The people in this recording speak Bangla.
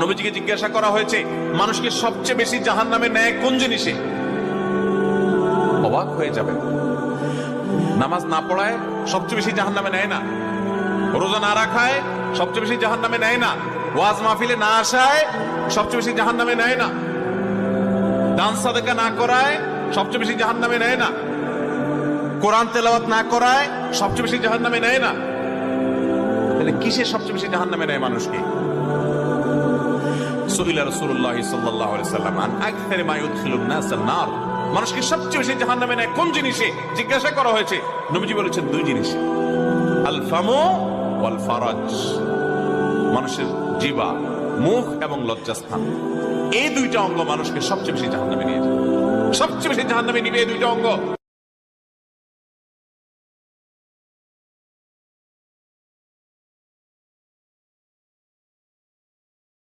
নবীজিকে জিজ্ঞাসা করা হয়েছে মানুষকে সবচেয়ে বেশি জাহান্নামে নেয় কোন জিনিসে? অবাক হয়ে যাবেন। নামাজ না পড়ায় সবচেয়ে বেশি জাহান্নামে নেয় না, রোজা না রাখায় সবচেয়ে বেশি জাহান্নামে নেয় না, ওয়াজ মাহফিলে না আসায় সবচেয়ে বেশি জাহান্নামে নেয় না, দান সাদাকা না করায় সবচেয়ে বেশি জাহান্নামে নেয় না, কোরআন তেলাওয়াত না করায় সবচেয়ে বেশি জাহান্নামে নেয় না। তাহলে কিসে সবচেয়ে বেশি জাহান্নামে নেয় মানুষকে? সুইলা রাসূলুল্লাহ সাল্লাল্লাহু আলাইহি সাল্লাম আন আকসারি মা ইউদখিলুন নাস আন-নার, মানুষকে সবচেয়ে বেশি জাহান্নামে নেয় কোন জিনিসে জিজ্ঞাসা করা হয়েছে। নবীজি বলেছেন দুই জিনিস, আল ফামু ওয়াল ফারাজ, মানুষের জিহ্বা, মুখ এবং লজ্জাস্থান, এই দুইটা অঙ্গ মানুষকে সবচেয়ে বেশি জাহান্নামে নিয়ে যায়। সবচেয়ে বেশি জাহান্নামে নিবে এই দুইটা অঙ্গ।